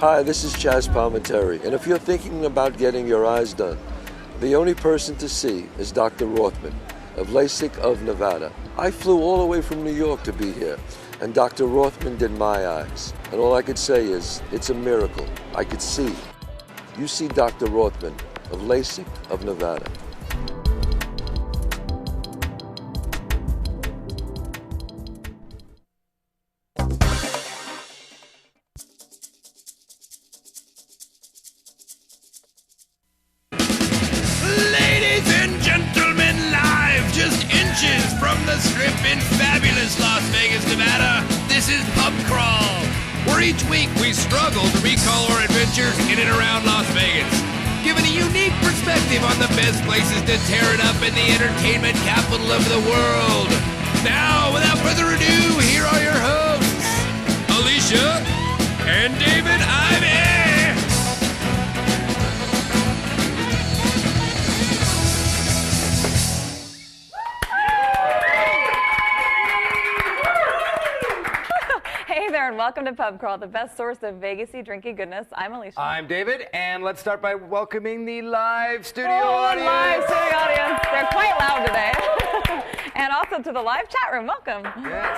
Hi, this is Chaz Palminteri, and if you're thinking about getting your eyes done, the only person to see is Dr. Rothman of LASIK of Nevada. I flew all the way from New York to be here, and Dr. Rothman did my eyes. And all I could say is, it's a miracle. I could see. You see Dr. Rothman of LASIK of Nevada. From the Strip in fabulous Las Vegas, Nevada, this is Pub Crawl, where each week we struggle to recall our adventures in and around Las Vegas, giving a unique perspective on the best places to tear it up in the entertainment capital of the world. Now, without further ado, here are your hosts, Alicia and David Ivey. Hey there, and welcome to Pub Crawl, the best source of Vegas-y drinky goodness. I'm Alicia. I'm David, and let's start by welcoming the live studio audience. audience. Live studio audience. They're quite loud today. And also to the live chat room, welcome. Yes.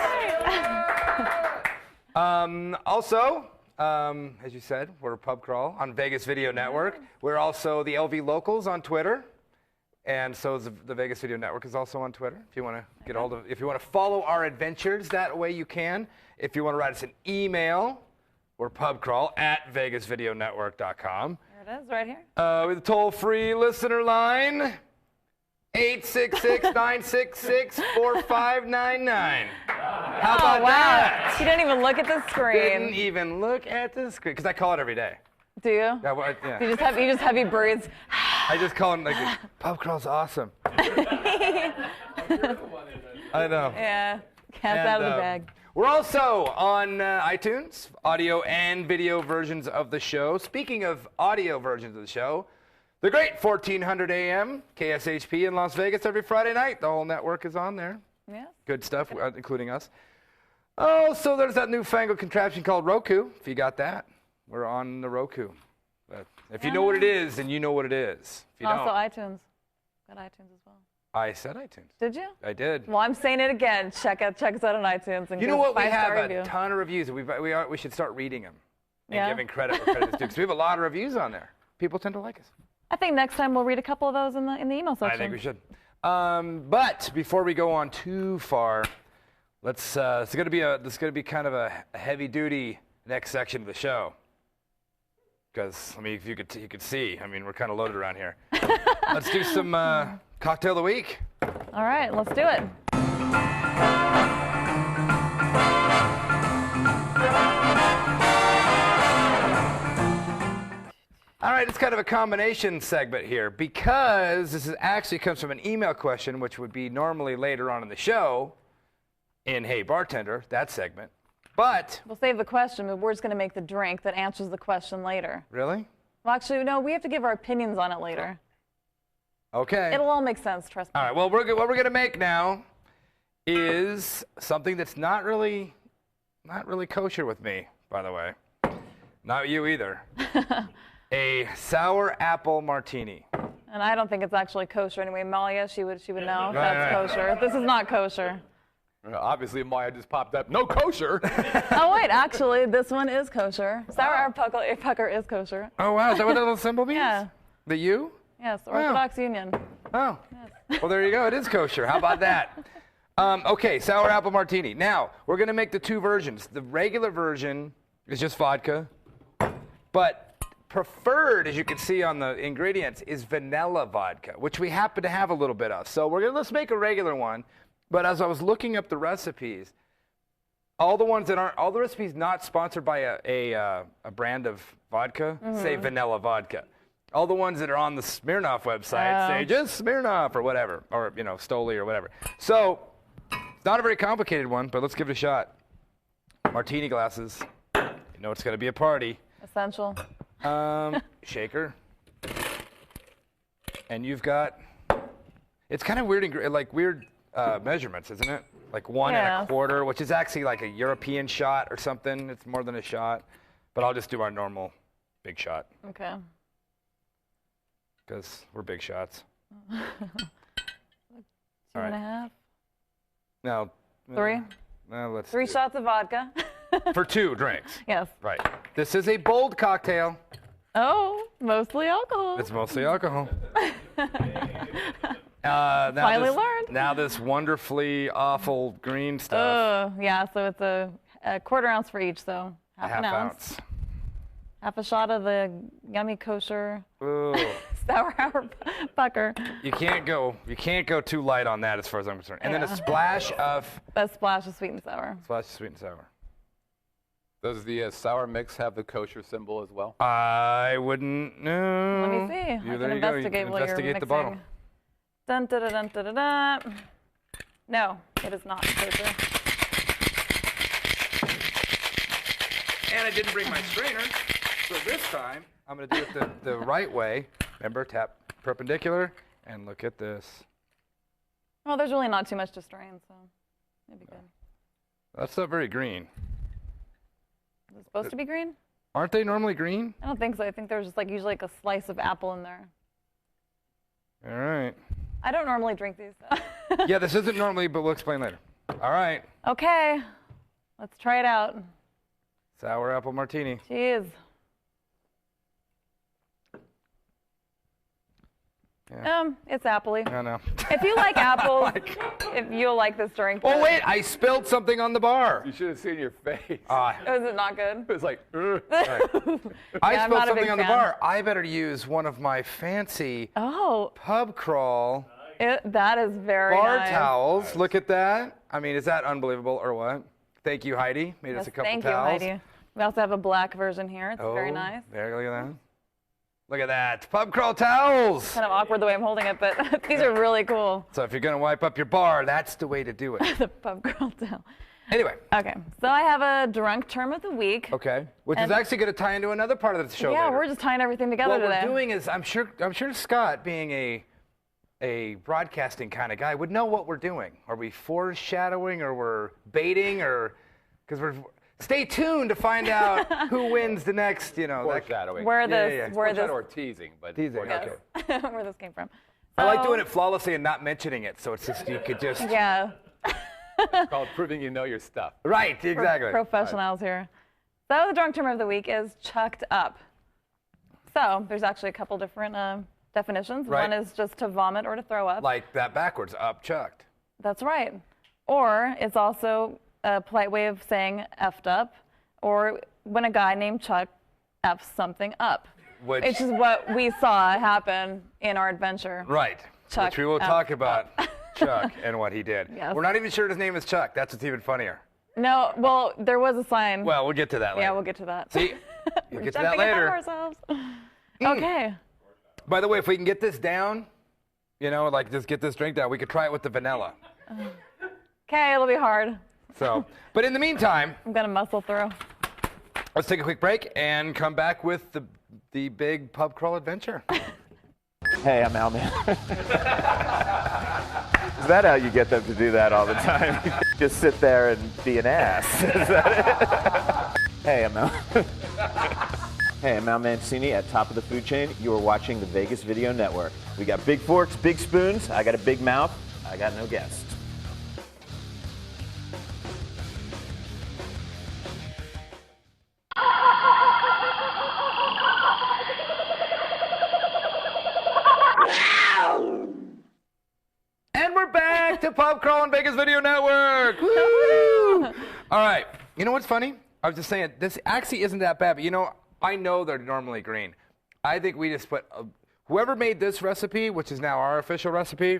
Also, as you said, we're Pub Crawl on Vegas Video Network. We're also the LV Locals on Twitter. And so the Vegas Video Network is also on Twitter. If you want to get hold of, if you want to follow our adventures, that way you can. If you want to write us an email, we're pubcrawl@vegasvideonetwork.com. There it is, right here. With a toll-free listener line, 866-966-4599. How about that? You didn't even look at the screen. Didn't even look at the screen, because I call it every day. Do you? Yeah, well, yeah. You just heavy breathes. I just call it like, Pub Crawl's awesome. I know. Yeah, cat's out of the bag. We're also on iTunes, audio and video versions of the show. Speaking of audio versions of the show, the great 1400 AM KSHP in Las Vegas every Friday night. The whole network is on there. Yeah. Good stuff, including us. Oh, so there's that newfangled contraption called Roku, if you got that. We're on the Roku. But if you know what it is, then you know what it is. If you Also don't, iTunes. Got iTunes as well. I said iTunes. Did you? I did. Well, I'm saying it again. Check us out on iTunes. And You know what? We have review. a ton of reviews. We should start reading them and Yeah? giving credit where credit is due. Because we have a lot of reviews on there. People tend to like us. I think next time we'll read a couple of those in the email section. I think we should. But before we go on too far, let's. This is going to be kind of a heavy-duty next section of the show. Because I mean, if you could see, I mean, we're kind of loaded around here. Let's do some cocktail of the week. All right, let's do it. All right, it's kind of a combination segment here because this actually comes from an email question, which would be normally later on in the show in Hey Bartender, that segment. But We'll save the question, but we're just going to make the drink that answers the question later. really? Well, actually, no, we have to give our opinions on it later. Okay. It'll all make sense, trust me. All right. Well, what we're going to make now is something that's not really kosher with me, by the way. Not you either. A sour apple martini. And I don't think it's actually kosher anyway. Malia, she would know if that's Right. kosher. This is not kosher. Obviously, Maya just popped up. No kosher. Oh, wait, actually, this one is kosher. Sour pucker is kosher. Oh wow, is that what that little symbol means? Yeah. The U? Yes, Orthodox Union. Oh. Well, there you go. It is kosher. How about that? Okay, sour apple martini. Now, we're going to make the two versions. The regular version is just vodka, but preferred, as you can see on the ingredients, is vanilla vodka, which we happen to have a little bit of. So let's make a regular one. But as I was looking up the recipes, all the recipes not sponsored by a brand of vodka say vanilla vodka. All the ones that are on the Smirnoff website say just Smirnoff or whatever, or Stoli or whatever. So it's not a very complicated one, but let's give it a shot. Martini glasses. You know it's going to be a party. Essential. Shaker. And you've got. It's kind of weird, weird measurements, isn't it? Like 1 Yeah.1/4, which is actually like a European shot or something. It's more than a shot. But I'll just do our normal big shot Okay. because we're big shots. 2.5. No. 3. No, let's 3 do- shots of vodka. for 2 drinks. Yes. Right. This is a bold cocktail. Oh, mostly alcohol. It's mostly alcohol. Finally learned. Now this wonderfully awful green stuff. Yeah, so it's a 1/4 ounce for each, so half an ounce. Half a shot of the yummy kosher Ooh. sour hour pucker. You can't go too light on that as far as I'm concerned. And then a splash of A splash of sweet and sour. sweet and sour. Does the sour mix have the kosher symbol as well? I wouldn't know. Let me see. I can There you go. You investigate can while you're investigate mixing. the bottle. Dun, dun, dun, dun, dun, dun, dun. No, it is not kosher. And I didn't bring my strainer, so this time I'm going to do it the right way. Remember, tap perpendicular, and look at this. Well, there's really not too much to strain, so maybe good. That's not very green. Is it supposed to be green? Aren't they normally green? I don't think so. I think there's just like usually like a slice of apple in there. All right. I don't normally drink these. So. Yeah, this isn't normally, but we'll explain later. All right. Okay, let's try it out. Sour apple martini. Cheers. It's appley. I know. If you like apples, if you'll like this drink. Oh, but- wait, I spilled something on the bar. You should have seen your face. Is it not good? It was like, I I'm spilled not a something big on the fan. bar. I better use one of my fancy Oh, pub crawl that is very bar nice. towels. Look at that. I mean, is that unbelievable or what? Thank you, Heidi. Made us Yes, a couple thank towels. you, Heidi. We also have a black version here. It's very nice. There, look at that. Look at that. Pub crawl towels. Kind of awkward the way I'm holding it, but these are really cool. So if you're going to wipe up your bar, that's the way to do it. The pub girl towel. Anyway. Okay, so I have a drunk term of the week. Okay. Which is And- actually going to tie into another part of the show Yeah, later. we're just tying everything together What today. we're doing is, I'm sure Scott, being a broadcasting kind of guy, would know what we're doing. Are we foreshadowing, or we're baiting, or because we're stay tuned to find out who wins the next, foreshadowing. Where this, yeah. where this, Foreshadow or teasing, but Teasing, foreshadow. okay. where this came from. I like So- doing it flawlessly and not mentioning it, so it's just you could just Yeah, It's called proving you know your stuff. right, exactly. professionals here. So the drunk term of the week is chucked up. So there's actually a couple different definitions. Right. One is just to vomit or to throw up. Like that backwards, up chucked. That's right. Or it's also a polite way of saying effed up, or when a guy named Chuck f's something up. Which is what we saw happen in our adventure. right, Chuck which we will F. talk about Chuck and what he did. Yes. We're not even sure his name is Chuck. That's what's even funnier. No, well, there was a sign. Well, we'll get to that later. yeah, we'll get to that. See, we'll get to that Jumping ahead of later. ourselves. Okay. By the way, if we can get this down, like just get this drink down, we could try it with the vanilla. Okay, it'll be hard. So, but in the meantime, I'm gonna muscle through. let's take a quick break and come back with the big pub crawl adventure. Hey, I'm Al Man. Is that how you get them to do that all the time? Just sit there and be an ass. Is that it? Hey, I'm Al. Hey, I'm Al Mancini at Top of the Food Chain. You are watching the Vegas Video Network. We got big forks, big spoons. I got a big mouth. I got no guests. And we're back to Pub Crawl on Vegas Video Network. Woo! All right. You know what's funny? I was just saying, this actually isn't that bad, but I know they're normally green. I think we just put, whoever made this recipe, which is now our official recipe,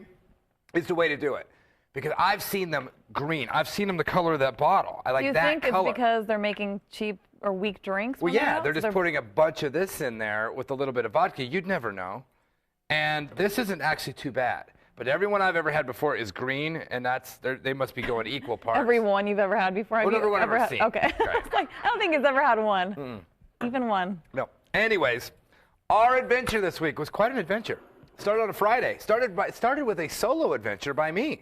is the way to do it. Because I've seen them green. I've seen them the color of that bottle. I like Do you that think color. it's because they're making cheap or weak drinks? Well, when yeah, out? they're So just putting a bunch of this in there with a little bit of vodka. You'd never know. And this isn't actually too bad. But everyone I've ever had before is green, and they must be going equal parts. Every one you've ever had before. Have Well, you everyone I've ever ever had? seen. Okay. Right. It's like, I don't think he's ever had one. Even one. No. Anyways, our adventure this week was quite an adventure. Started on a Friday. Started with a solo adventure by me.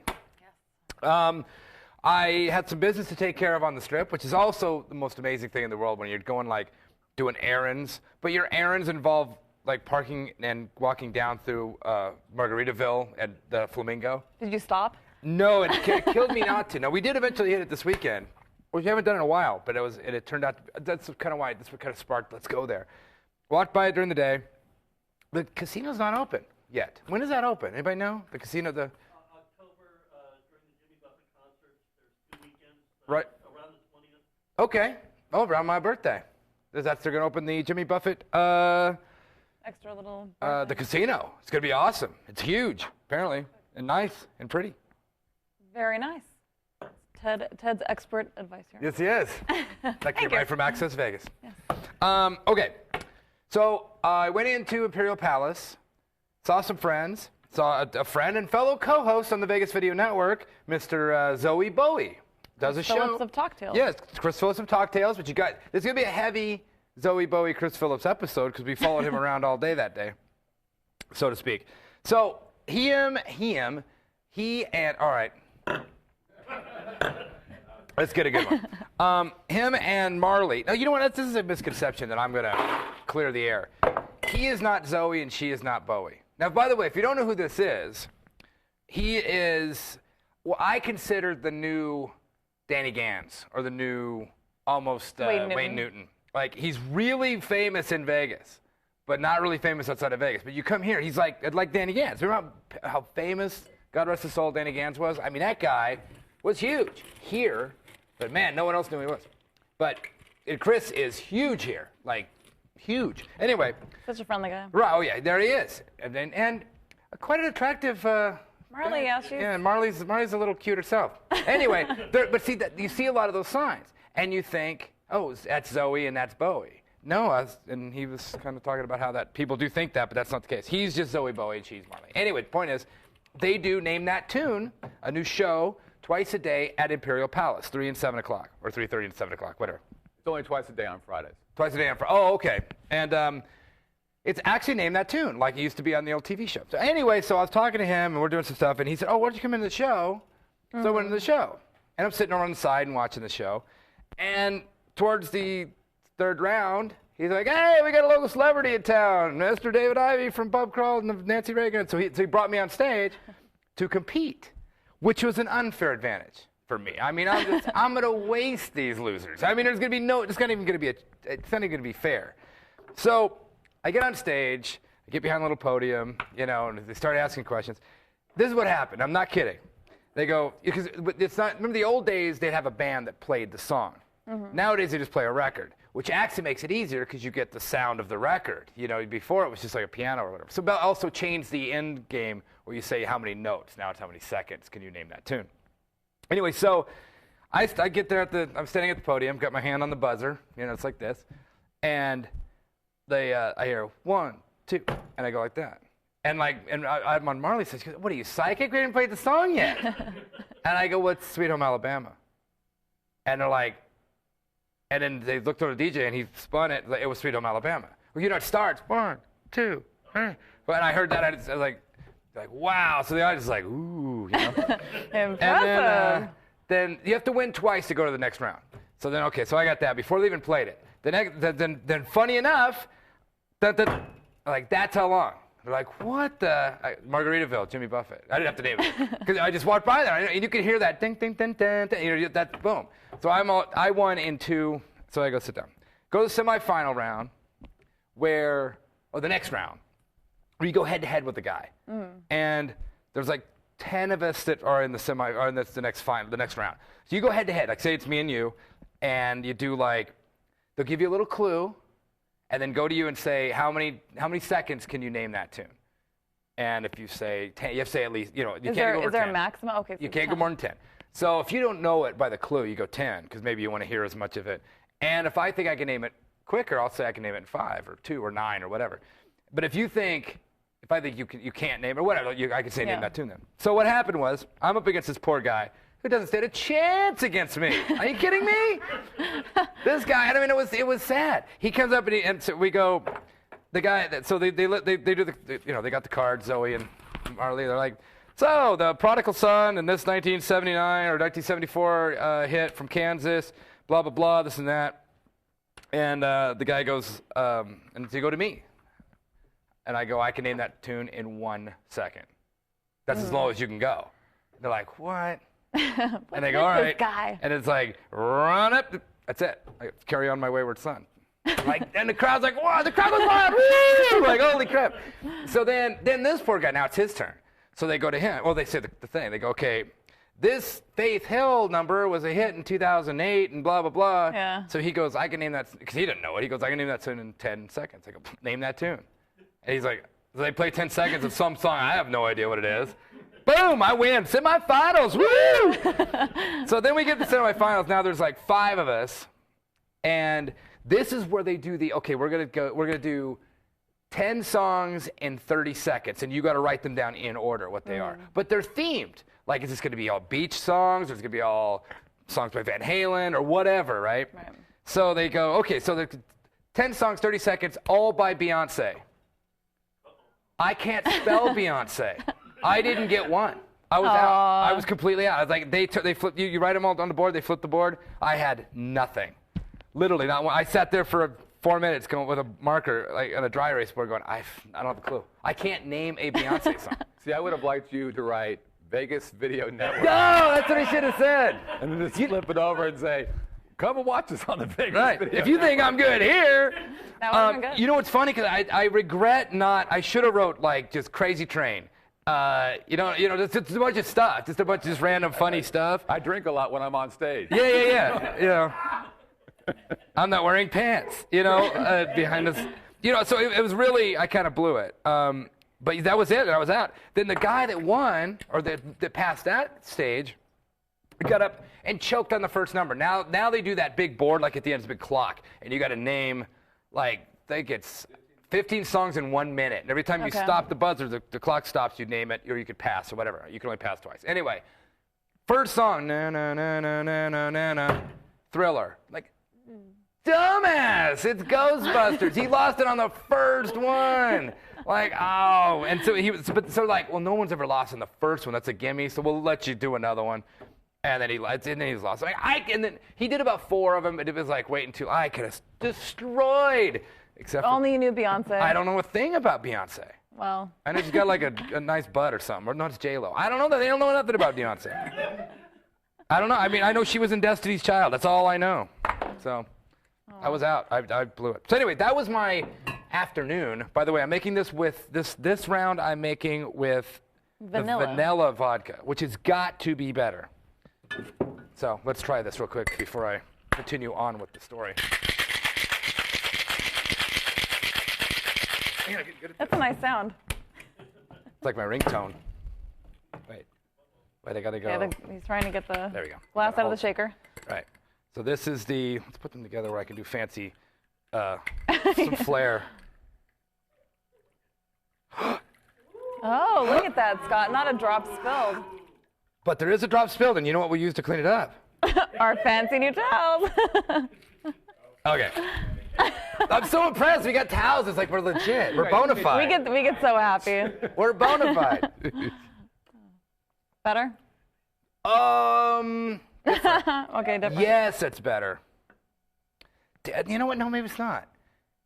I had some business to take care of on the strip, which is also the most amazing thing in the world when you're going like doing errands, but your errands involve like parking and walking down through Margaritaville at the Flamingo. Did you stop? No, it killed me not to. No, we did eventually hit it this weekend, which we haven't done in a while, but it turned out, that's what kind of sparked, let's go there. Walked by it during the day. The casino's not open yet. When is that open? Anybody know? The casino, October, during the Jimmy Buffett concerts, there's 2 weekends. Right. Around the 20th. Okay. Oh, around my birthday. They're going to open the Jimmy Buffett, Extra little. the casino. It's going to be awesome. It's huge, apparently, and nice and pretty. Very nice. Ted's expert advice here. Yes, he is. That came right from Access Vegas. Yes. Okay. So I went into Imperial Palace, saw some friends, saw a friend and fellow co-host on the Vegas Video Network, Mr. Zoe Bowie. Does a show. Phillips of Talktails. Yes, Chris Phillips of Talktails, but there's going to be a heavy Zoe Bowie, Chris Phillips episode because we followed him around all day that day, so to speak. So he and, all right. Let's get a good one. Him and Marley. Now, you know what? This is a misconception that I'm going to clear the air. He is not Zoe and she is not Bowie. Now, by the way, if you don't know who this is, he is what I consider the new Danny Gans or the new almost Wayne Newton. Like, he's really famous in Vegas, but not really famous outside of Vegas. But you come here, he's like Danny Gans. Remember how famous, God rest his soul, Danny Gans was? I mean, that guy was huge here. But man, no one else knew who he was. But Chris is huge here, like huge. Anyway. Such a friendly guy. Right. Oh yeah, there he is, and quite an attractive. Marley, yeah, she's. Yeah, and Marley's a little cute herself. Anyway, but see that you see a lot of those signs, and you think, oh, that's Zoe and that's Bowie. No, and he was kind of talking about how that people do think that, but that's not the case. He's just Zoe Bowie and she's Marley. Anyway, the point is, they do Name That Tune, a new show. Twice a day at Imperial Palace, 3 and 7 o'clock, or 3:30 and 7 o'clock, whatever. It's only twice a day on Fridays. Twice a day on Friday. Oh, okay. And it's actually Name That Tune, like it used to be on the old TV show. So anyway, so I was talking to him, and we're doing some stuff, and he said, oh, why don't you come into the show? So I went into the show. And I'm sitting over on the side and watching the show. And towards the 3rd round, he's like, hey, we got a local celebrity in town, Mr. David Ivey from Pub Crawl and Nancy Reagan. So he brought me on stage to compete, which was an unfair advantage for me. I mean, I'm going to waste these losers. I mean, it's not even going to be fair. So I get on stage, I get behind a little podium, and they start asking questions. This is what happened. I'm not kidding. They go, because it's not, remember the old days, they'd have a band that played the song. Mm-hmm. Nowadays, they just play a record, which actually makes it easier because you get the sound of the record. Before it was just like a piano or whatever. So Bell also changed the end game where you say how many notes. Now it's how many seconds can you name that tune. Anyway, so I get there I'm standing at the podium, got my hand on the buzzer. It's like this. And I hear 1, 2, and I go like that. And I'm on Marley says, what are you, psychic? We didn't play the song yet. And I go, what's Sweet Home Alabama? And they're like, and then they looked over the DJ and he spun it. It was Sweet Home Alabama. Well, it starts 1, 2, 3. But I heard that, I was like, wow. So the audience is like, ooh, Impressive. And then you have to win twice to go to the next round. So then, okay, so I got that before they even played it. Then funny enough, that's how long. They're like, what the? Margaritaville, Jimmy Buffett. I didn't have to name it. Because I just walked by there, and you could hear that ding, ding, ding, ding, ding. That boom. So I won in 2, so I go sit down. Go to the semifinal round, the next round, where you go head-to-head with the guy. Mm. And there's like 10 of us that are in the next round. So you go head-to-head, like say it's me and you, and you do they'll give you a little clue, and then go to you and say, how many seconds can you name that tune? And if you say 10, you have to say at least, you can't go more than 10. Is there a maximum? Okay. You can't go more than 10. So if you don't know it by the clue, you go 10, because maybe you want to hear as much of it. And if I think I can name it quicker, I'll say I can name it in 5 or 2 or 9 or whatever. But if I think you can't name it or whatever, I can say name that tune then. So what happened was, I'm up against this poor guy who doesn't stand a chance against me. Are you kidding me? This guy, I mean, it was sad. He comes up and so we go, the guy, so they do they got the card, Zoe and Marley, they're like, so the prodigal son in this 1979 or 1974 hit from Kansas, blah, blah, blah, this and that. And the guy goes, and so you go to me. And I go, I can name that tune in 1 second. That's as low as you can go. They're like, what? And they go, all right. Guy? And it's like, run up. That's it. I carry on my wayward son. Like, and the crowd's like, wow, the crowd was wild. Woo! Like, holy crap. So then this poor guy, now it's his turn. So they go to him. Well, they say the thing. They go, okay, this Faith Hill number was a hit in 2008 and blah, blah, blah. Yeah. So he goes, I can name that, because he didn't know it. He goes, I can name that tune in 10 seconds. I go, name that tune. And he's like, so they play 10 seconds of some song. I have no idea what it is. Boom, I win. Semifinals. Woo! So then we get to semifinals. Now there's like 5 of us. And this is where they do the, okay, we're going to do 10 songs in 30 seconds. And you got to write them down in order, what they are. But they're themed. Like, is this going to be all beach songs? Or is it going to be all songs by Van Halen or whatever, right? So they go, okay, so the 10 songs, 30 seconds, all by Beyonce. I can't spell Beyonce. I didn't get one. I was out. I was completely out. I was like, they flip. You write them all on the board. They flip the board. I had nothing. Literally not one. I sat there for 4 minutes going with a marker, like on a dry erase board, going, I don't have a clue. I can't name a Beyonce song. See, I would have liked you to write Vegas Video Network. No, that's what he should have said. And then just flip it over and say, come and watch us on the Vegas Right. Video If you think I'm good here. That wasn't good. You know what's funny? Because I regret not. I should have wrote like just Crazy Train. You know, just a bunch of stuff, just a bunch of just random funny stuff. I drink a lot when I'm on stage. Yeah. You know, I'm not wearing pants. You know, behind us. You know, so it was really, I kind of blew it. But that was it, and I was out. Then the guy that won, or that passed that stage, got up and choked on the first number. Now they do that big board, like at the end, it's a big clock, and you got to name, like, I think it's 15 songs in 1 minute. And every time you stop the buzzer, the clock stops, you name it, or you could pass, or whatever. You can only pass twice. Anyway, first song, na na na na na na na na, Thriller. Like, dumbass, it's Ghostbusters. He lost it on the first one. Like, oh, and so so like, well, no one's ever lost in the first one. That's a gimme. So we'll let you do another one. And then he's lost. Like, and then he did about 4 of them. And it was like, wait until I could have destroyed. Except Only you knew Beyonce. I don't know a thing about Beyonce. Well. I know she's got like a nice butt or something. Or no, it's J-Lo. I don't know that. They don't know nothing about Beyonce. I don't know. I mean, I know she was in Destiny's Child. That's all I know. So I was out. I blew it. So anyway, that was my afternoon. By the way, I'm making this with this round. I'm making with Vanilla. the vanilla vodka, which has got to be better. So let's try this real quick before I continue on with the story. That's a nice sound. It's like my ringtone. Wait, I gotta go. Yeah, he's trying to get the There we go. glass out of the shaker. Right. So this is let's put them together where I can do fancy, some flair. Oh, look at that, Scott. Not a drop spilled. But there is a drop spilled, and you know what we use to clean it up? Our fancy new towels. Okay. I'm so impressed. We got towels. It's like we're legit. We're bona fide. we get so happy. We're bona fide. Better? Okay, different. Yes, it's better. You know what? No, maybe it's not.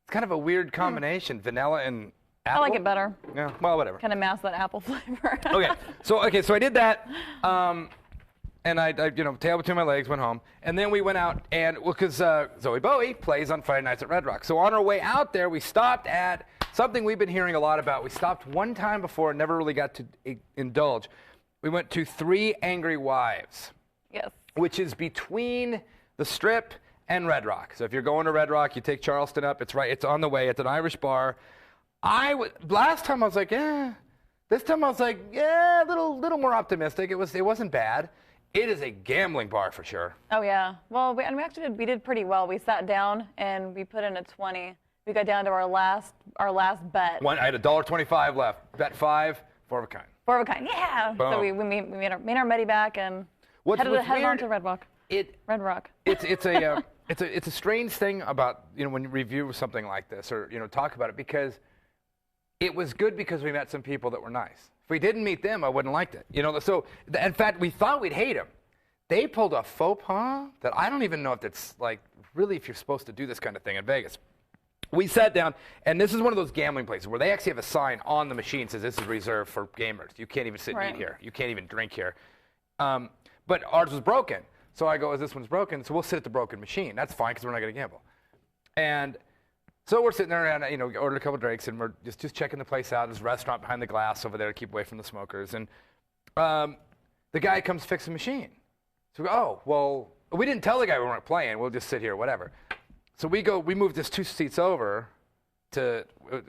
It's kind of a weird combination, vanilla and apple. I like it better. Yeah, well, whatever. Kind of mask that apple flavor. Okay, so I did that, and I tail between my legs, went home, and then we went out and because Zoe Bowie plays on Friday nights at Red Rock. So on our way out there, we stopped at something we've been hearing a lot about. We stopped one time before, and never really got to indulge. We went to 3 Angry Wives. Yes. Which is between the Strip and Red Rock. So if you're going to Red Rock, you take Charleston up. It's right. It's on the way. It's an Irish bar. Last time I was like, eh. This time I was like, yeah, a little more optimistic. It wasn't bad. It is a gambling bar for sure. Oh yeah. Well, we actually did pretty well. We sat down and we put in a 20. We got down to our last bet. I had $1.25 left. Bet 5, 4 of a kind. 4 of a kind. Yeah. Boom. So we made our money back and headed on to Red Rock. Red Rock. It's a strange thing about when you review something like this or talk about it, because it was good because we met some people that were nice. If we didn't meet them, I wouldn't have liked it. So in fact, we thought we'd hate them. they pulled a faux pas that I don't even know if it's like really if you're supposed to do this kind of thing in Vegas. We sat down, and this is one of those gambling places where they actually have a sign on the machine that says this is reserved for gamers. You can't even sit and eat here. You can't even drink here. But ours was broken. So I go, this one's broken, so we'll sit at the broken machine. That's fine because we're not going to gamble. And so we're sitting there and, ordered a couple drinks, and we're just checking the place out. There's a restaurant behind the glass over there to keep away from the smokers. And the guy comes to fix the machine. So we go, oh, well, we didn't tell the guy we weren't playing. We'll just sit here, whatever. So we moved this 2 seats over to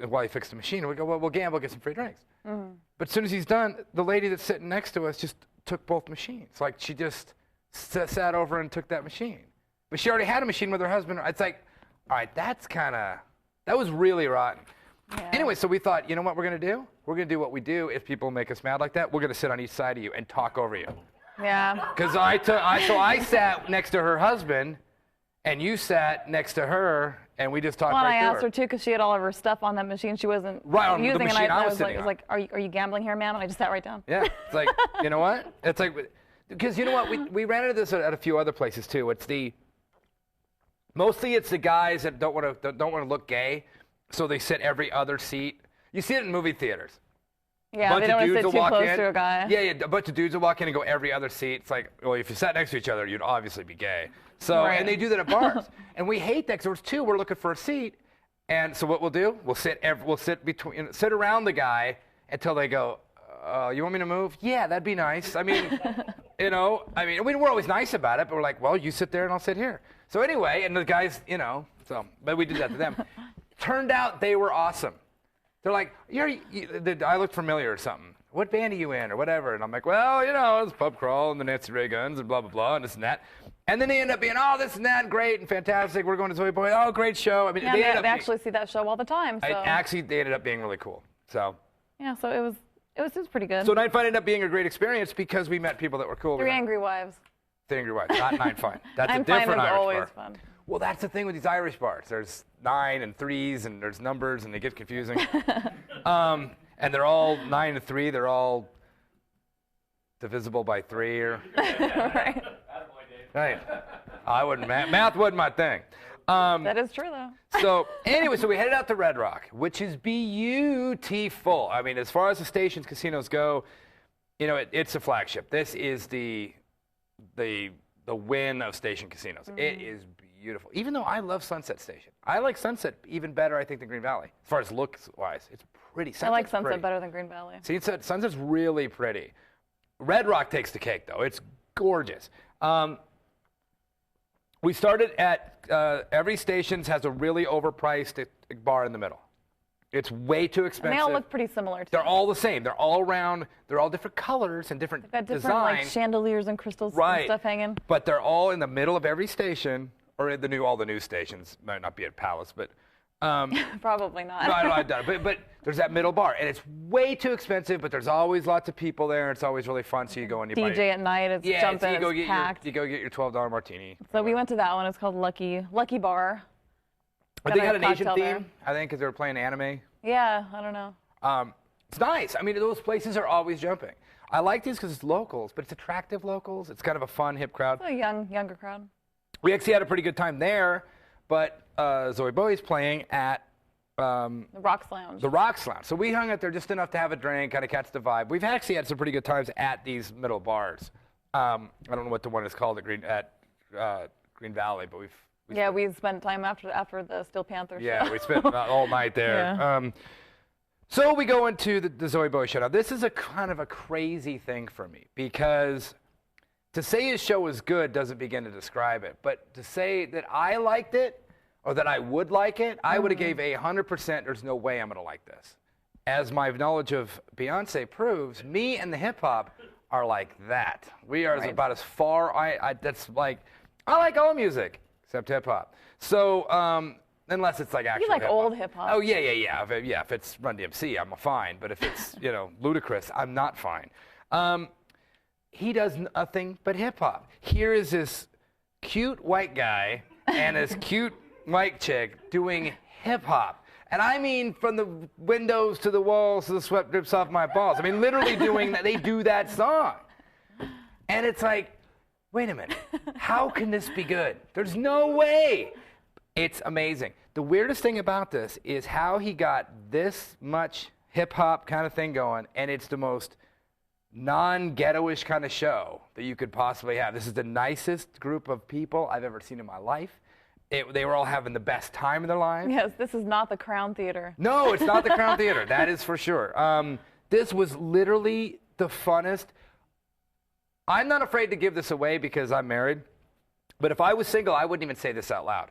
while he fixed the machine. And we go, well, we'll gamble, get some free drinks. Mm-hmm. But as soon as he's done, the lady that's sitting next to us just took both machines. Like she just sat over and took that machine. But she already had a machine with her husband. It's like, all right, that was really rotten. Yeah. Anyway, so we thought, you know what we're going to do? We're going to do what we do if people make us mad like that. We're going to sit on each side of you and talk over you. Yeah. Because I sat next to her husband, and you sat next to her, and we just talked well, right I through asked her too because she had all of her stuff on that machine she wasn't on using, the machine and I was was sitting like, are you gambling here, ma'am? And I just sat right down. Yeah, it's like, you know what? It's like, because you know what? We ran into this at a few other places too. Mostly it's the guys that don't want to look gay, so they sit every other seat. You see it in movie theaters. Yeah, they don't want to sit too close to a guy. Yeah, a bunch of dudes will walk in and go every other seat. It's like, well, if you sat next to each other, you'd obviously be gay. So, right. And they do that at bars. And we hate that because there's two. We're looking for a seat. And so what we'll do, we'll sit around the guy until they go, you want me to move? Yeah, that'd be nice. I mean, we're always nice about it, but we're like, well, you sit there and I'll sit here. So anyway, and the guys, but we did that to them. Turned out they were awesome. They're like, I look familiar or something. What band are you in or whatever? And I'm like, well, it's Pub Crawl and the Nancy Ray Guns and blah, blah, blah, and this and that. And then they end up being, oh, this and that, great and fantastic. We're going to Zoe Boy. Oh, great show. I mean, yeah, they actually see that show all the time. So. They ended up being really cool. So. Yeah, so it was pretty good. So Night Fine ended up being a great experience because we met people that were cool. 3 Angry Wives. 3 Angry Wives, not Night Fine. That's a different Irish bar. Always always fun. Well, that's the thing with these Irish bars. There's 9 and 3s, and there's numbers, and they get confusing. And they're all 9 and 3. They're all divisible by 3. Or right. Right. I wouldn't. Math wasn't my thing. That is true, though. So anyway, we headed out to Red Rock, which is beautiful. I mean, as far as the stations, casinos go, it's a flagship. This is the win of station casinos. Mm-hmm. It is beautiful. Even though I love Sunset Station, I like Sunset even better, I think, than Green Valley. As far as looks-wise, it's pretty. I like Sunset better than Green Valley. Sunset's really pretty. Red Rock takes the cake, though. It's gorgeous. We started at every station has a really overpriced bar in the middle. It's way too expensive. And they all look pretty similar. They're all the same. They're all round. They're all different colors and different designs. Different like chandeliers and crystals and stuff hanging. But they're all in the middle of every station, or in all the new stations. Might not be at Palace, but probably not. No, I don't. But there's that middle bar, and it's way too expensive. But there's always lots of people there. It's always really fun. So you go and you DJ at night. It's jumping. So it's packed. You go get your $12 martini. So we went to that one. It's called Lucky Bar. But they got an Asian theme, I think, because they were playing anime. Yeah, I don't know. It's nice. I mean, those places are always jumping. I like these because it's locals, but it's attractive locals. It's kind of a fun, hip crowd. It's a younger crowd. We actually had a pretty good time there, but Zoe Bowie's playing at the Rocks Lounge. The Rocks Lounge. So we hung out there just enough to have a drink, kind of catch the vibe. We've actually had some pretty good times at these middle bars. I don't know what the one is called at Green Valley, but we spent time after the Steel Panther show. Yeah, we spent all night there. Yeah. So we go into the Zoe Bowie show. Now, this is a kind of a crazy thing for me because to say his show was good doesn't begin to describe it. But to say that I liked it or that I would like it, I would have gave 100%. There's no way I'm going to like this. As my knowledge of Beyonce proves, me and the hip hop are like that. We are about as far. That's like I like all music except hip hop. So. Unless it's like actual You like hip-hop. old hip-hop. Oh, yeah. If it's Run DMC, I'm fine. But if it's, Ludacris, I'm not fine. He does nothing but hip-hop. Here is this cute white guy and this cute white chick doing hip-hop. And I mean from the windows to the walls to the sweat drips off my balls. I mean, literally doing that. They do that song. And it's like, wait a minute. How can this be good? There's no way. It's amazing. The weirdest thing about this is how he got this much hip-hop kind of thing going, and it's the most non-ghetto-ish kind of show that you could possibly have. This is the nicest group of people I've ever seen in my life. They were all having the best time in their lives. Yes, this is not the Crown Theater. No, it's not the Crown Theater. That is for sure. This was literally the funnest. I'm not afraid to give this away because I'm married. But if I was single, I wouldn't even say this out loud.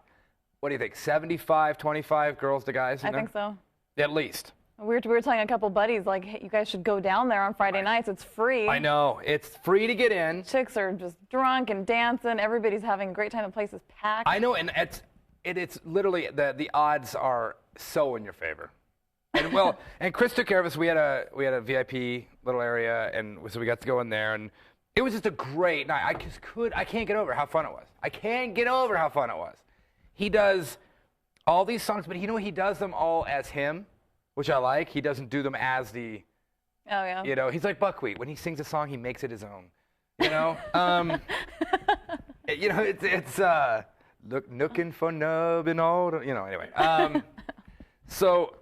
What do you think? 75, 25 girls to guys? I think so. At least. We were telling a couple buddies, like, hey, you guys should go down there on Friday nights. It's free. I know. It's free to get in. Chicks are just drunk and dancing. Everybody's having a great time. The place is packed. I know, and it's literally, the odds are so in your favor. And well, and Chris took care of us. We had a VIP little area, and so we got to go in there, and it was just a great night. I can't get over how fun it was. I can't get over how fun it was. He does all these songs, but he does them all as him, which I like. He doesn't do them as the, oh yeah. He's like Buckwheat. When he sings a song, he makes it his own. It's looking for nub and all. Anyway. So,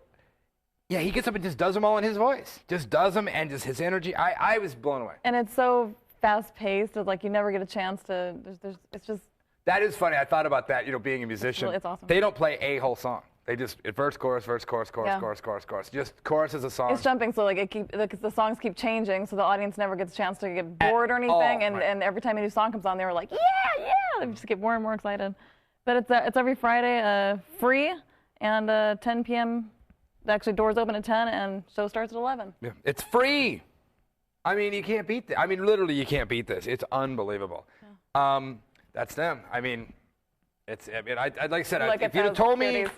yeah, he gets up and just does them all in his voice. Just does them and just his energy. I was blown away. And it's so fast-paced. It's like you never get a chance to. It's just. That is funny. I thought about that. Being a musician. It's awesome. They don't play a whole song. They just verse, chorus, chorus. Just chorus is a song. It's jumping, so like the songs keep changing, so the audience never gets a chance to get bored or anything. And every time a new song comes on, they were like, yeah, they just get more and more excited. But it's every Friday, free, and 10 p.m. Actually, doors open at 10, and show starts at 11. Yeah, it's free. I mean, you can't beat this. I mean, literally, you can't beat this. It's unbelievable. Yeah. That's them. I mean, like I said, like if you'd have told me. goodies.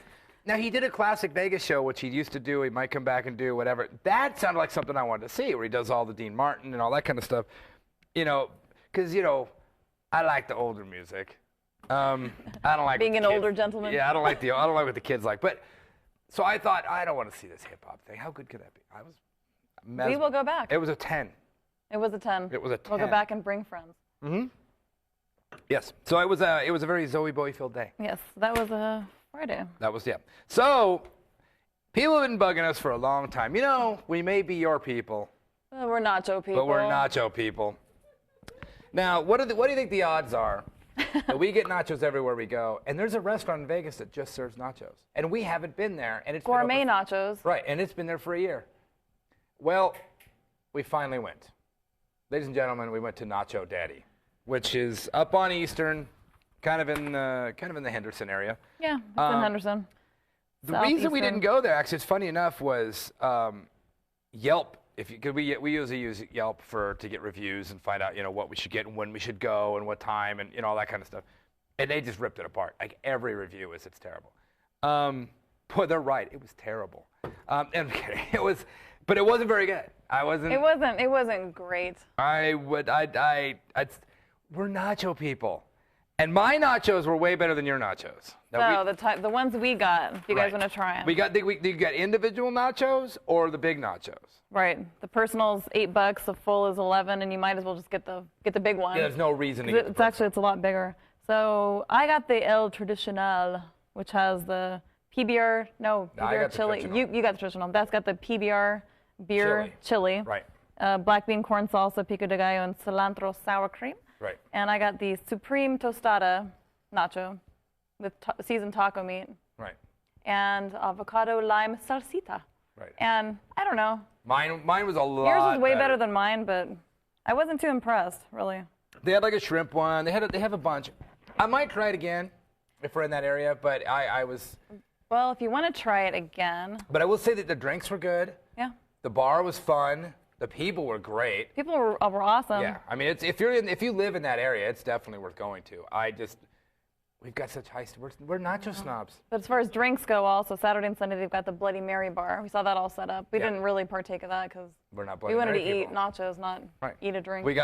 Now, he did a classic Vegas show, which he used to do. He might come back and do whatever. That sounded like something I wanted to see, where he does all the Dean Martin and all that kind of stuff. Because, I like the older music. I don't like being an older gentleman. Yeah, I don't like what the kids like. But so I thought, I don't want to see this hip hop thing. How good could that be? I was We will go back. It was a 10. It was a 10. It was a 10. We'll go back and bring friends. Mm-hmm. Yes. So it was a very Zoe Bowie-filled day. Yes, that was a Friday. That was, yeah. So people have been bugging us for a long time. We may be your people. We're nacho people. But we're nacho people. Now, what do you think the odds are that we get nachos everywhere we go, and there's a restaurant in Vegas that just serves nachos, and we haven't been there, and it's gourmet nachos. Right, and it's been there for a year. Well, we finally went. Ladies and gentlemen, we went to Nacho Daddy, which is up on Eastern, kind of in the Henderson area. Yeah, it's in Henderson. The reason we didn't go there, actually, it's funny enough, was Yelp. Because we usually use Yelp to get reviews and find out what we should get and when we should go and what time and all that kind of stuff. And they just ripped it apart. Like every review it's terrible. Boy, they're right. It was terrible. And it was, but it wasn't very good. It wasn't great. We're nacho people. And my nachos were way better than your nachos. Now the ones we got, if you guys want to try them. Did you get individual nachos or the big nachos? Right. The personal's $8, the full is 11, and you might as well just get the big one. Yeah, there's no reason to get it's a lot bigger. So I got the El Tradicional, which has the PBR chili. You got the traditional. That's got the PBR beer chili. Right. Black bean corn salsa, pico de gallo, and cilantro sour cream. Right. And I got the Supreme Tostada nacho with seasoned taco meat. Right. And avocado lime salsita. Right. And I don't know. Mine was a lot. Yours was way better than mine, but I wasn't too impressed, really. They had like a shrimp one. They have a bunch. I might try it again if we're in that area, but I was. Well, if you want to try it again. But I will say that the drinks were good. Yeah. The bar was fun. The people were great. People were awesome. Yeah, I mean, if you live in that area, it's definitely worth going to. We've got such high. We're nacho snobs. But as far as drinks go, also Saturday and Sunday they've got the Bloody Mary bar. We saw that all set up. We didn't really partake of that because we're not Bloody we wanted Mary to people. eat nachos, not eat a drink. We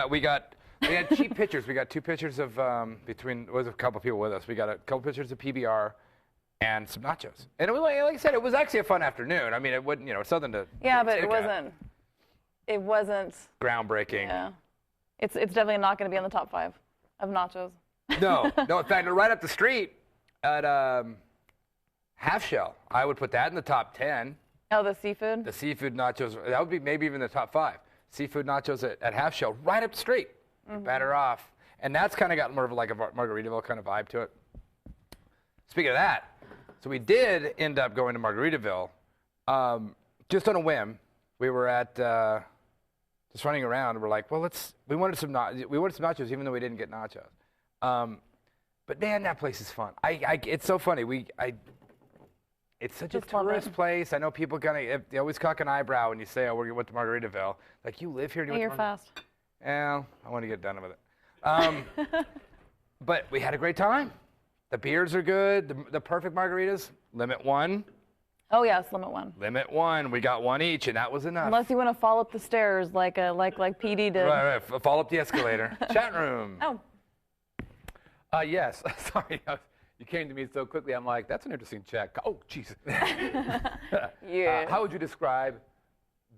had cheap pictures. We got 2 pictures of there was a couple people with us. We got a couple pictures of PBR and some nachos. And it was like I said, it was actually a fun afternoon. I mean, it wouldn't, it's something to. Yeah, but it wasn't. It wasn't groundbreaking. Yeah, it's definitely not going to be on the top 5. of nachos. No. In fact, right up the street at Half Shell, I would put that in the top 10. Oh, the seafood? The seafood nachos, that would be maybe even the top 5. Seafood nachos at Half Shell, right up the street. Better off. And that's kind of got more of like a Margaritaville kind of vibe to it. Speaking of that, so we did end up going to Margaritaville just on a whim. We were at just running around, and we're like, well, we wanted some nachos, even though we didn't get nachos. But man, that place is fun. It's so funny. It's such Just a love tourist it. place. I know people they always cock an eyebrow when you say, oh, we went to Margaritaville. Like, you live here and you Hey, went you're to fast. Well, I want to get done with it. But we had a great time. The beers are good. The perfect margaritas, limit 1. Oh, yes, limit 1. Limit 1. We got 1 each, and that was enough. Unless you want to fall up the stairs like PD did. Right. Fall up the escalator. Chat room. Oh, Yes. Sorry. You came to me so quickly. I'm like, that's an interesting check. Oh, jeez. yeah. How would you describe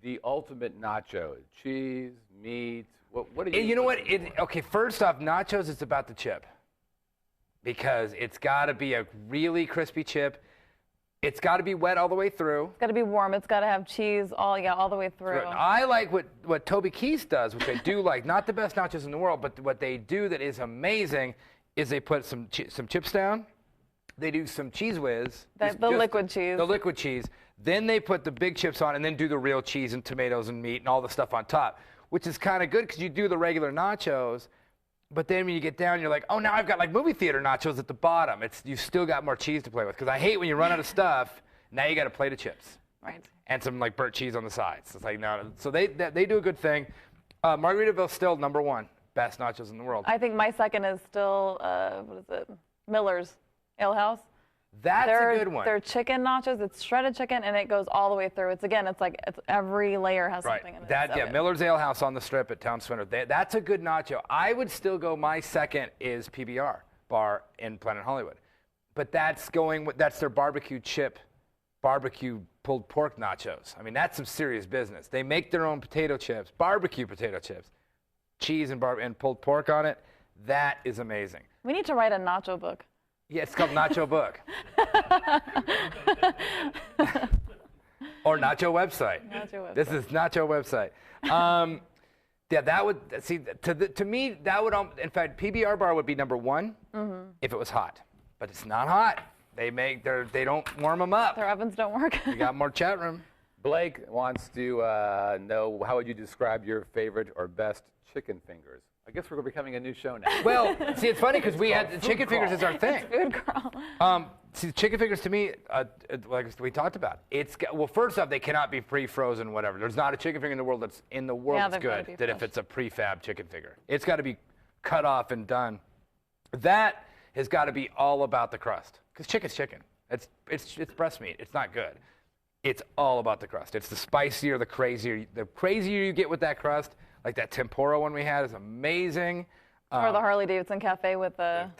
the ultimate nacho? Cheese, meat. What do you? You know what? Okay, first off, nachos, it's about the chip. Because it's got to be a really crispy chip. It's got to be wet all the way through. It's got to be warm. It's got to have cheese all the way through. I like what Toby Keith's does, which I do like. Not the best nachos in the world, but what they do that is amazing is they put some chips down. They do some Cheese Whiz. The liquid cheese. The liquid cheese. Then they put the big chips on and then do the real cheese and tomatoes and meat and all the stuff on top, which is kind of good because you do the regular nachos. But then when you get down, you're like, oh, now I've got like movie theater nachos at the bottom. You still got more cheese to play with. Because I hate when you run out of stuff, now you got a plate of chips. Right. And some like burnt cheese on the sides. It's like, no. So they do a good thing. Margaritaville's still number 1. Best nachos in the world. I think my second is still, what is it? Miller's Ale House. That's a good one. They're chicken nachos. It's shredded chicken, and it goes all the way through. It's every layer has something in it. So Miller's Ale House on the Strip at Town Center. That's a good nacho. I would still go. My second is PBR Bar in Planet Hollywood, but that's their barbecue pulled pork nachos. I mean, that's some serious business. They make their own potato chips, barbecue potato chips, cheese and pulled pork on it. That is amazing. We need to write a nacho book. Yeah, it's called Nacho Book. Or Nacho Website. Nacho Website. This is Nacho Website. Yeah, that would, see, to me, that would, in fact, PBR Bar would be number 1 if it was hot. But it's not hot. They don't warm them up. Their ovens don't work. You got more chat room. Blake wants to know, how would you describe your favorite or best chicken fingers? I guess we're becoming a new show now. Well, see, it's funny because we had the chicken fingers as our thing. Food crawl. See, chicken fingers to me, like we talked about, well, first off, they cannot be pre-frozen, whatever. There's not a chicken finger in the world that's they've gotta good be that if fresh. it's a prefab chicken finger. It's got to be cut off and done. That has got to be all about the crust because chicken's chicken. It's breast meat. It's not good. It's all about the crust. It's the spicier, the crazier you get with that crust. Like that tempura one we had is amazing. Or the Harley Davidson Cafe with the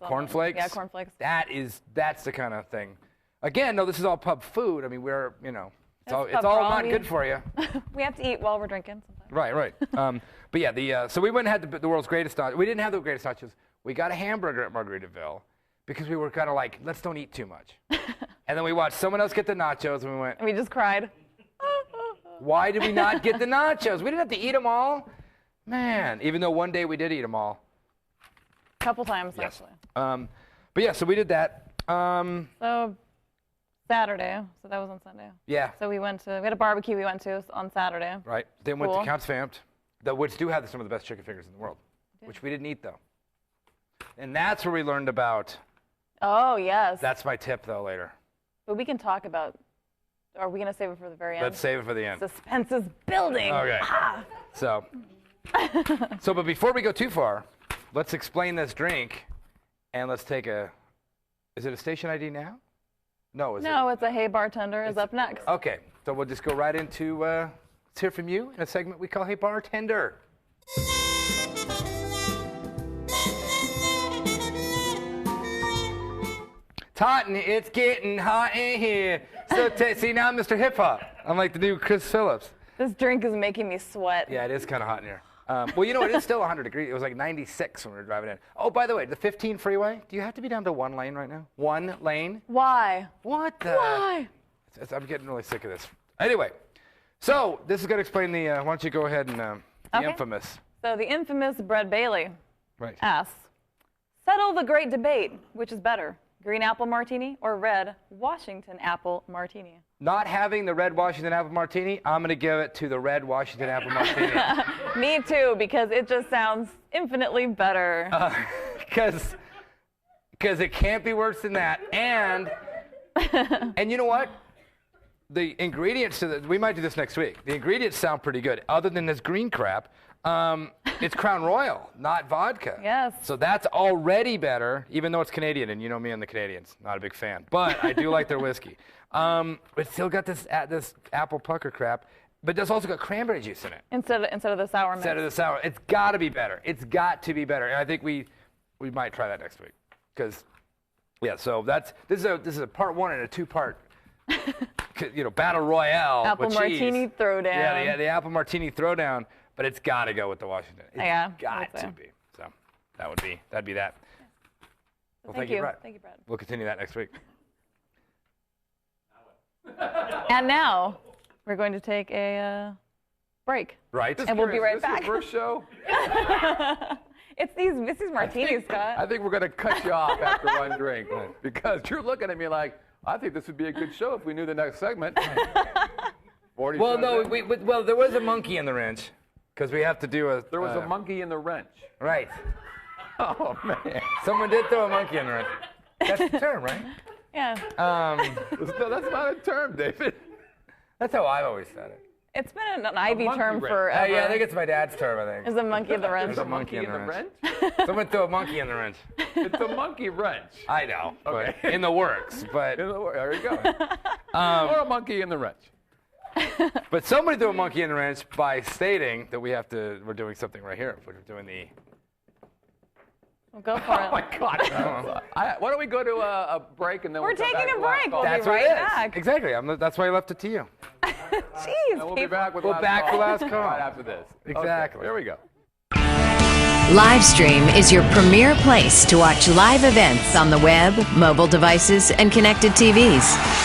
cornflakes. Yeah, cornflakes. That's the kind of thing. Again, no, this is all pub food. I mean, it's all pub not crawl. good for you. We have to eat while we're drinking sometimes. Right. But yeah, so we went and had the world's greatest nachos. We didn't have the greatest nachos. We got a hamburger at Margaritaville because we were kind of like, let's don't eat too much. And then we watched someone else get the nachos, and we went, And we just cried. why did we not get the nachos? We didn't have to eat them all. Man, even though one day we did eat them all. A couple times, Yes. actually. But yeah, so we did that. So Saturday, so that was on Sunday. Yeah. So we had a barbecue we went to on Saturday. Right. Then went Cool. to Count's Vamped, which do have some of the best chicken fingers in the world, which we didn't eat though. And that's where we learned about. Oh, yes. That's my tip though later. But we can talk about, are we going to save it for the very end? Let's save it for the end. Suspense is building. Okay. So but before we go too far, let's explain this drink, and let's take is it a station ID now? No, It's a Hey Bartender is up next. Okay, so we'll just go right into, let's hear from you in a segment we call Hey Bartender. Totten, it's getting hot in here. So see, now I'm Mr. Hip Hop. I'm like the new Chris Phillips. This drink is making me sweat. Yeah, it is kind of hot in here. Well, you know, it is still 100 degrees. It was like 96 when we were driving in. Oh, by the way, the 15 freeway, do you have to be down to one lane right now? One lane? Why? What the? Why? I'm getting really sick of this. Anyway, so this is going to explain the, why don't you go ahead and, the Okay. infamous. So the infamous Brett Bailey Right. asks, settle the great debate. Which is better, green apple martini or red Washington apple martini? Not having the red Washington apple martini, I'm going to give it to the red Washington apple martini. Me too, because it just sounds infinitely better. Because it can't be worse than that. And you know what? The ingredients to we might do this next week. The ingredients sound pretty good. Other than this green crap, it's Crown Royal, not vodka. Yes. So that's already better, even though it's Canadian, and you know me and the Canadians, not a big fan. But I do like their whiskey. It's still got this apple pucker crap, but it's also got cranberry juice in it. Instead of the sour mix. Instead of the sour. It's got to be better. It's got to be better. And I think we might try that next week. Because, yeah, so this is a part one and a two-part battle royale. Apple with martini cheese. throwdown. Yeah, the apple martini throwdown, but it's got to go with the Washington. It's Yeah, got I'd say. to be. So that'd be that. Well, Thank you. Brett. Thank you, Brett. We'll continue that next week. And now we're going to take a break. Right. And we'll be right Is this back. your first show? It's these martinis, Scott. I think we're going to cut you off after one drink because you're looking at me like, I think this would be a good show if we knew the next segment. 40 Well, no, seconds. well, there was a monkey in the wrench because we have to do a. There was a monkey in the wrench. Right. Oh, man. Someone did throw a monkey in the wrench. That's the term, right? Yeah. No, that's not a term, David. That's how I've always said it. It's been an Ivy monkey term wrench. forever. Yeah, I think it's my dad's term, I think. Is a monkey in the wrench. There's a monkey in the wrench? Someone threw a monkey in the wrench. It's a monkey wrench. I know, Okay. but in the works. But There you go. Or a monkey in the wrench. but somebody threw a monkey in the wrench by stating that we're doing something right here. We're doing the. Well, go for Oh, it. my God. Why don't we go to a break and then We're we'll come taking back a with last break. call. We'll be That's what right it is. back. Exactly. That's why I left it to you. Jeez, And we'll be people. back with We're last back call for last call. right after this. Exactly. Okay, here we go. Livestream is your premier place to watch live events on the web, mobile devices, and connected TVs.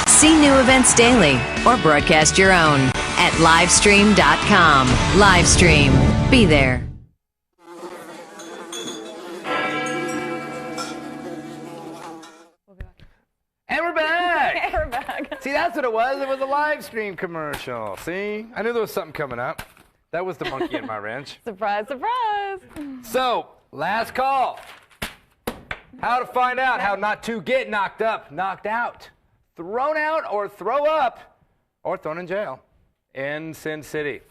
See new events daily or broadcast your own at livestream.com. Livestream. Be there. And we're back. We're back. See, that's what it was. It was a live stream commercial. See, I knew there was something coming up. That was the monkey in my wrench. Surprise, surprise. So, last call. How to find out how not to get knocked up, knocked out, thrown out, or throw up, or thrown in jail in Sin City.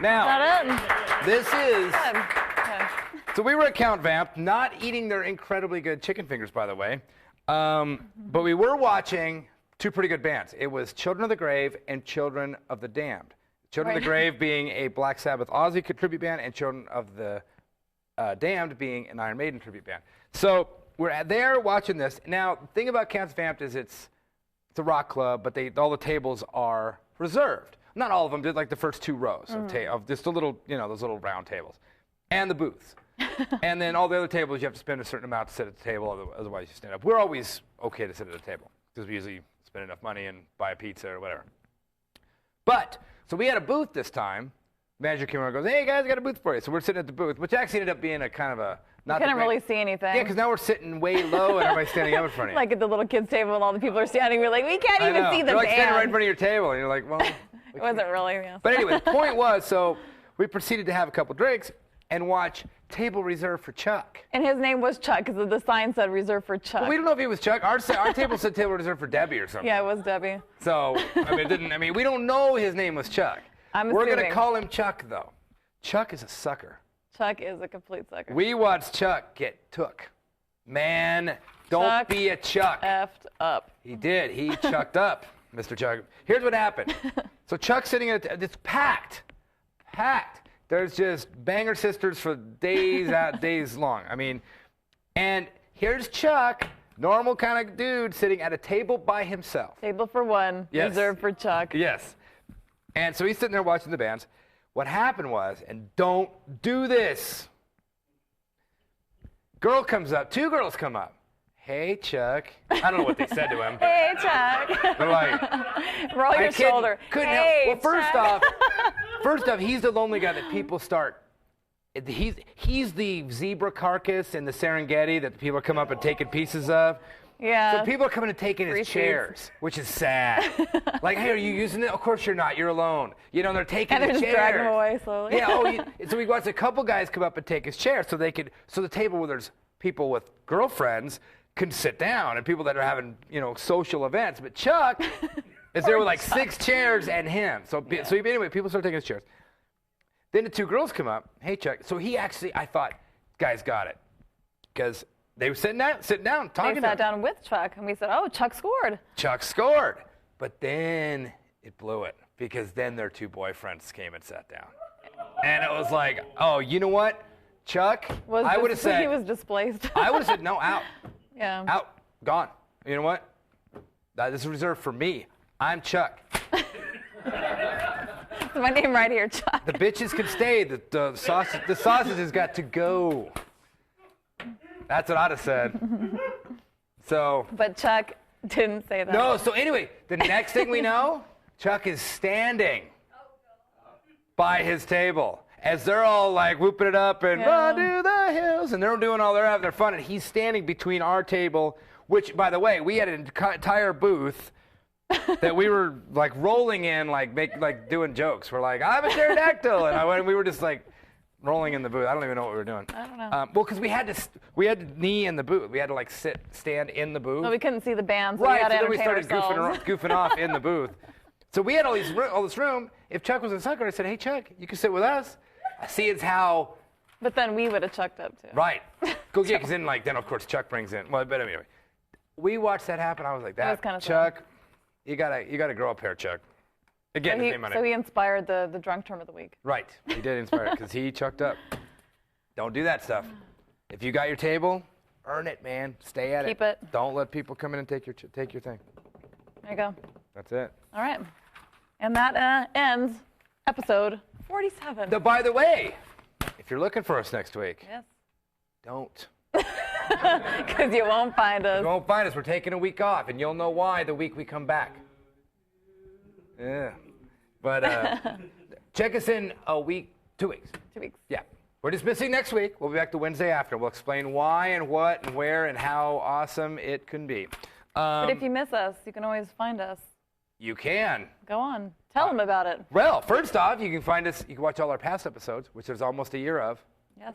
Now, Is that this is. it? Okay. So we were at Count Vamp, not eating their incredibly good chicken fingers, by the way. But we were watching two pretty good bands. It was Children of the Grave and Children of the Damned. Children of the Grave being a Black Sabbath Ozzy tribute band, and Children of the Damned being an Iron Maiden tribute band. So we're there watching this. Now, the thing about Count Vamp is it's a rock club, but all the tables are reserved. Not all of them, did like the first two rows of just a little, those little round tables, and the booths. And then all the other tables, you have to spend a certain amount to sit at the table, otherwise you stand up. We're always okay to sit at a table because we usually spend enough money and buy a pizza or whatever. But, so we had a booth this time. Manager came over and goes, hey guys, I got a booth for you. So we're sitting at the booth, which actually ended up being a kind of a, not Couldn't the great- really see anything. Yeah, because now we're sitting way low and everybody's standing up in front of you. Like at the little kids' table and all the people are standing, we're like, we can't I even know. see the You're like standing right in band. front of your table and you're like, well. It wasn't really, yeah. But anyway, the point was, so we proceeded to have a couple drinks and watch Table Reserved for Chuck. And his name was Chuck because the sign said reserved for Chuck. Well, we don't know if he was Chuck. Our table said Table Reserved for Debbie or something. Yeah, it was Debbie. So, we don't know his name was Chuck. I'm We're going to assuming. call him Chuck, though. Chuck is a sucker. Chuck is a complete sucker. We watched Chuck get took. Man, don't Chuck be a Chuck. Effed up. He did. He chucked up, Mr. Chuck. Here's what happened. So Chuck's sitting at it's packed. Packed. There's just banger sisters for days long. And here's Chuck, normal kind of dude, sitting at a table by himself. Table for one, Yes. reserved for Chuck. Yes. And so he's sitting there watching the bands. what happened was, and don't do this. Girl comes up, 2 girls come up. Hey, Chuck. I don't know what they said to him. Hey, Chuck. They're like, Roll your shoulder. Couldn't Hey, help. Well, Chuck. first off, he's the lonely guy that people start. He's the zebra carcass in the Serengeti that people come up and taking pieces of. Yeah. So people are coming and taking his chairs, which is sad. Like, hey, are you using it? Of course you're not. You're alone. You know, and they're taking And his they're chairs. just dragging him away slowly. Yeah. So we watched a couple guys come up and take his chair, so the table where there's people with girlfriends can sit down, and people that are having social events. But Chuck is there with like 6 chairs and him. So anyway, people start taking his chairs. Then the 2 girls come up. Hey, Chuck. So I thought, guys got it, because they were sitting down, talking. They sat down with Chuck, and we said, "Oh, Chuck scored." Chuck scored, but then it blew it, because then their 2 boyfriends came and sat down, and it was like, oh, you know what, Chuck? I would have said he was displaced. I would have said no, out. Yeah. Out, gone. You know what? This is reserved for me. I'm Chuck. My name right here, Chuck. The bitches can stay. The sausage has got to go. That's what I'd have said. So. But Chuck didn't say that. No. So anyway, the next thing we know, Chuck is standing by his table as they're all like whooping it up and run to the hills, and they're doing all having their fun, and he's standing between our table, which, by the way, we had an entire booth that we were like rolling in, like doing jokes. We're like, I'm a pterodactyl, and we were just like rolling in the booth. I don't even know what we were doing. I don't know. Well, because we had to knee in the booth. We had to like stand in the booth. No, we couldn't see the band, so Right, we had so to then we entertain started ourselves. goofing off in the booth. So we had all this room. If Chuck was in soccer, I said, hey, Chuck, you can sit with us. I see it's how. But then we would have chucked up too. Right. Go get, because then of course Chuck brings in. Well, but anyway, we watched that happen. I was like, That was kinda Chuck, you gotta grow up here, Chuck. Again, his name on it. So he inspired the drunk term of the week. Right. He did inspire it because he chucked up. Don't do that stuff. If you got your table, earn it, man. Stay at it. Keep it. Don't let people come in and take your thing. There you go. That's it. All right. And that ends episode 47. By the way, if you're looking for us next week, Yes. don't. Because you won't find us. You won't find us. We're taking a week off, and you'll know why the week we come back. Yeah. But check us in a week, 2 weeks. 2 weeks. Yeah. We're just missing next week. We'll be back the Wednesday after. We'll explain why and what and where and how awesome it can be. But if you miss us, you can always find us. You can. Go on. Tell them about it. Well, first off, you can find us, you can watch all our past episodes, which there's almost a year of, Yes.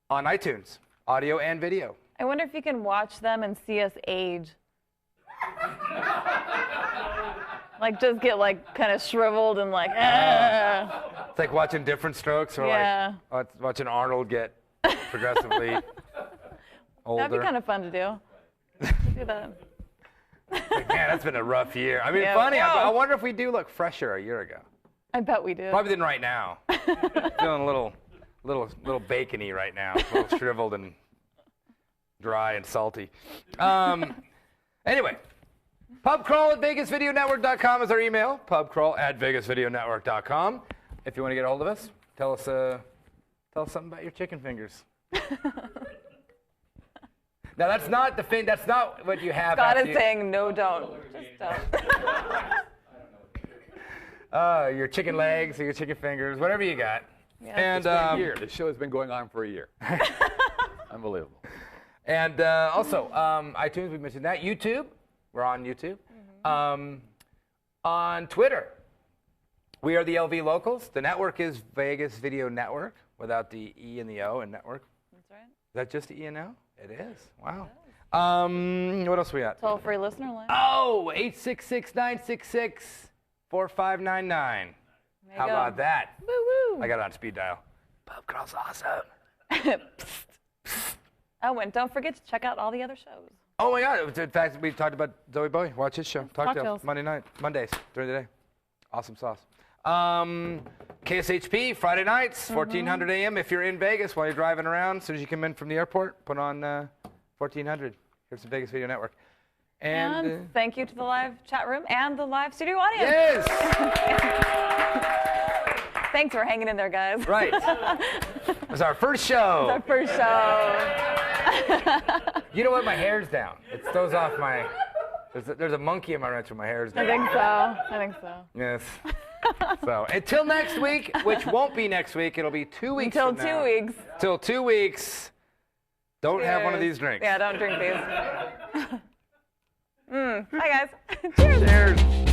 on iTunes, audio and video. I wonder if you can watch them and see us age. Like, just get, like, kind of shriveled and, like, It's like watching Different Strokes or Yeah. like watching Arnold get progressively older. That'd be kind of fun to do. Do that. Like, man, that's been a rough year. I mean, Yeah. funny. I Whoa. wonder if we do look fresher a year ago. I bet we do. Probably than right now. Feeling a little bacony right now, a little shriveled and dry and salty. Anyway, pubcrawl@vegasvideonetwork.com is our email. Pubcrawl@vegasvideonetwork.com. If you want to get a hold of us, tell us something about your chicken fingers. Now that's not the thing. That's not what you have. God after is saying, no, don't. Just don't. your chicken legs or your chicken fingers, whatever you got. Yeah. And It's been a year. The show has been going on for a year. Unbelievable. And also, iTunes, we mentioned that. YouTube, we're on YouTube. On Twitter, we are the LV Locals. The network is Vegas Video Network, without the E and the O in network. That's right. Is that just the E and O? It is. Wow. What else we got? Toll-free listener line. Oh, 866-966-4599. How about that? Woo-woo. I got it on speed dial. Pub Crawl's awesome. Oh, and don't forget to check out all the other shows. Oh my God! In fact, we talked about Zoe Bowie. Watch his show. Talk to him Cocktails. Mondays during the day. Awesome sauce. KSHP Friday nights, 1400 a.m. If you're in Vegas while you're driving around, as soon as you come in from the airport, put on 1400. Here's the Vegas Video Network. And thank you to the live chat room and the live studio audience. Yes. Thanks for hanging in there, guys. Right. It was our first show. Our first show. You know what? My hair's down. It throws off my... There's a monkey in my ranch with my hair's down. I think so. Yes. So until next week, which won't be next week, it'll be 2 weeks Until from now. 2 weeks. Till 2 weeks. Don't have one of these drinks. Yeah, don't drink these. Hi, guys. Cheers. Cheers.